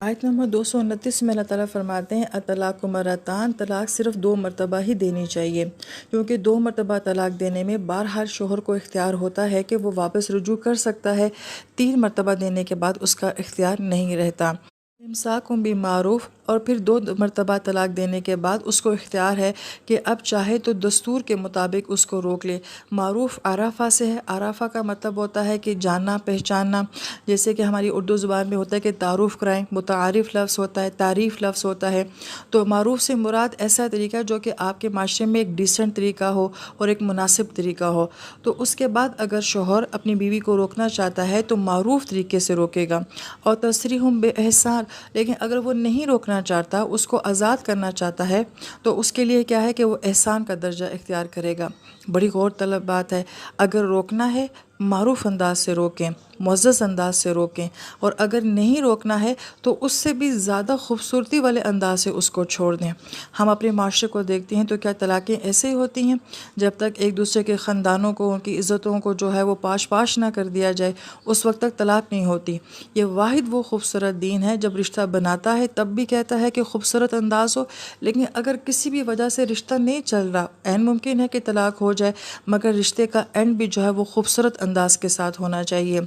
آیت نمبر 229 میں اللہ تعالیٰ فرماتے ہیں اطلاق مرتان، طلاق صرف 2 مرتبہ ہی دینی چاہیے، کیونکہ 2 مرتبہ طلاق دینے میں بہرحال شوہر کو اختیار ہوتا ہے کہ وہ واپس رجوع کر سکتا ہے، 3 مرتبہ دینے کے بعد اس کا اختیار نہیں رہتا۔ امساکم بالمعروف، اور پھر 2 مرتبہ طلاق دینے کے بعد اس کو اختیار ہے کہ اب چاہے تو دستور کے مطابق اس کو روک لے۔ معروف عرفہ سے ہے، عرفہ کا مطلب ہوتا ہے کہ جاننا پہچاننا، جیسے کہ ہماری اردو زبان میں ہوتا ہے کہ تعارف کرائیں، متعارف لفظ ہوتا ہے، تعریف لفظ ہوتا ہے۔ تو معروف سے مراد ایسا طریقہ جو کہ آپ کے معاشرے میں ایک ڈیسنٹ طریقہ ہو اور ایک مناسب طریقہ ہو۔ تو اس کے بعد اگر شوہر اپنی بیوی کو روکنا چاہتا ہے تو معروف طریقے سے روکے گا، اور تسریحم بے احسان۔ لیکن اگر وہ نہیں روکنا چاہتا، اس کو آزاد کرنا چاہتا ہے، تو اس کے لیے کیا ہے کہ وہ احسان کا درجہ اختیار کرے گا۔ بڑی غور طلب بات ہے، اگر روکنا ہے معروف انداز سے روکیں، معزز انداز سے روکیں، اور اگر نہیں روکنا ہے تو اس سے بھی زیادہ خوبصورتی والے انداز سے اس کو چھوڑ دیں۔ ہم اپنے معاشرے کو دیکھتے ہیں تو کیا طلاقیں ایسے ہی ہوتی ہیں؟ جب تک ایک دوسرے کے خاندانوں کو، ان کی عزتوں کو جو ہے وہ پاش پاش نہ کر دیا جائے، اس وقت تک طلاق نہیں ہوتی۔ یہ واحد وہ خوبصورت دین ہے جب رشتہ بناتا ہے تب بھی کہتا ہے کہ خوبصورت انداز ہو، لیکن اگر کسی بھی وجہ سے رشتہ نہیں چل رہا، عین ممکن ہے کہ طلاق ہو جائے، مگر رشتے کا اینڈ بھی جو ہے وہ خوبصورت انداز کے ساتھ ہونا چاہیے۔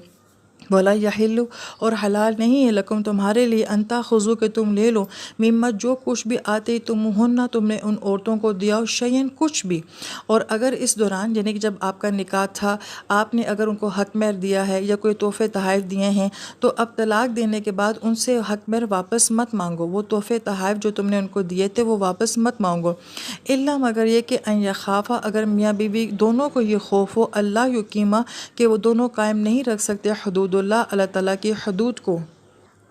وَلَا يَحِلُّ، اور حلال نہیں ہے، لکم تمہارے لیے، ان تاخذوا کہ تم لے لو، مما جو کچھ بھی آتے تم نے ان عورتوں کو دیا ہو، شیئن کچھ بھی۔ اور اگر اس دوران یعنی کہ جب آپ کا نکاح تھا، آپ نے اگر ان کو حق مہر دیا ہے یا کوئی تحفے تحائف دیے ہیں، تو اب طلاق دینے کے بعد ان سے حق مہر واپس مت مانگو، وہ تحفے تحائف جو تم نے ان کو دیے تھے وہ واپس مت مانگو، الا مگر یہ کہ ان یخافا، اگر میاں بیوی دونوں کو یہ خوف ہو، اللہ یقیمہ کہ وہ دونوں قائم نہیں رکھ سکتے حدود اللہ تعالیٰ کی حدود کو۔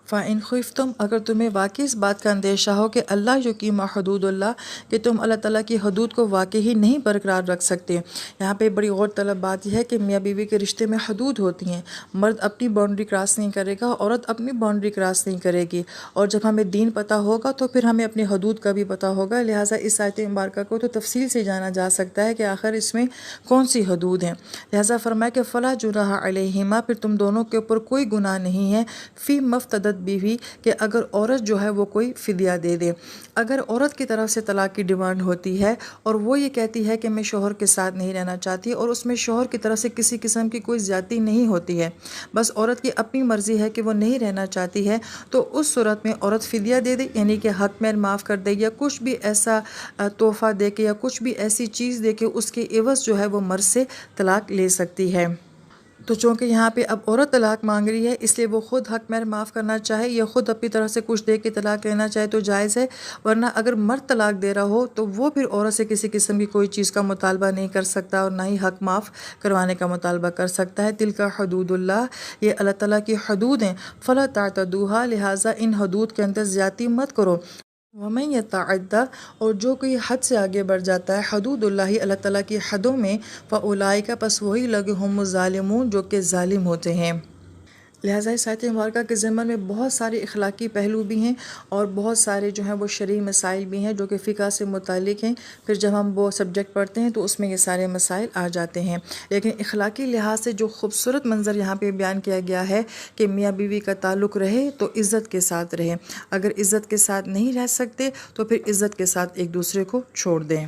فَإِنْ خِفْتُمْ، اگر تمہیں واقعی اس بات کا اندیشہ ہو کہ اللہ یقیم حدود اللہ، کہ تم اللہ تعالیٰ کی حدود کو واقعی نہیں برقرار رکھ سکتے۔ یہاں پہ بڑی غور طلب بات یہ ہے کہ میاں بیوی کے رشتے میں حدود ہوتی ہیں، مرد اپنی باؤنڈری کراس نہیں کرے گا، عورت اپنی باؤنڈری کراس نہیں کرے گی، اور جب ہمیں دین پتہ ہوگا تو پھر ہمیں اپنی حدود کا بھی پتہ ہوگا، لہٰذا اس آیت مبارکہ کو تو تفصیل سے جانا جا سکتا ہے کہ آخر اس میں کون سی حدود ہیں۔ لہٰذا فرمایا کہ فَلَا جُنَاحَ عَلَيْهِمَا، پھر تم دونوں کے اوپر کوئی گناہ نہیں ہے، فی مفتدت بیوی، کہ اگر عورت جو ہے وہ کوئی فدیہ دے دے۔ اگر عورت کی طرف سے طلاق کی ڈیمانڈ ہوتی ہے اور وہ یہ کہتی ہے کہ میں شوہر کے ساتھ نہیں رہنا چاہتی، اور اس میں شوہر کی طرف سے کسی قسم کی کوئی زیادتی نہیں ہوتی ہے، بس عورت کی اپنی مرضی ہے کہ وہ نہیں رہنا چاہتی ہے، تو اس صورت میں عورت فدیہ دے دے، یعنی کہ حق مہر معاف کر دے، یا کچھ بھی ایسا تحفہ دے کے، یا کچھ بھی ایسی چیز دے کے اس کے عوض جو ہے وہ مرد سے طلاق لے سکتی ہے۔ تو چونکہ یہاں پہ اب عورت طلاق مانگ رہی ہے، اس لیے وہ خود حق مہر معاف کرنا چاہے یا خود اپنی طرف سے کچھ دے کے طلاق لینا چاہے تو جائز ہے، ورنہ اگر مرد طلاق دے رہا ہو تو وہ پھر عورت سے کسی قسم کی کوئی چیز کا مطالبہ نہیں کر سکتا، اور نہ ہی حق معاف کروانے کا مطالبہ کر سکتا ہے۔ تلک حدود اللہ، یہ اللہ تعالیٰ کی حدود ہیں، فلا تعتدوها، لہٰذا ان حدود کے اندر زیادتی مت کرو۔ وَمَن يَتَعَدَّ، اور جو کوئی حد سے آگے بڑھ جاتا ہے، حدود اللہ تعالیٰ کی حدوں میں، فَأُولَئِکَ، پس وہی لوگ ہم الظالمون، جو کہ ظالم ہوتے ہیں۔ لہٰذا اس آیت مبارکہ کے ضمن میں بہت سارے اخلاقی پہلو بھی ہیں، اور بہت سارے جو ہیں وہ شرعی مسائل بھی ہیں جو کہ فقہ سے متعلق ہیں۔ پھر جب ہم وہ سبجیکٹ پڑھتے ہیں تو اس میں یہ سارے مسائل آ جاتے ہیں، لیکن اخلاقی لحاظ سے جو خوبصورت منظر یہاں پہ بیان کیا گیا ہے کہ میاں بیوی کا تعلق رہے تو عزت کے ساتھ رہے، اگر عزت کے ساتھ نہیں رہ سکتے تو پھر عزت کے ساتھ ایک دوسرے کو چھوڑ دیں۔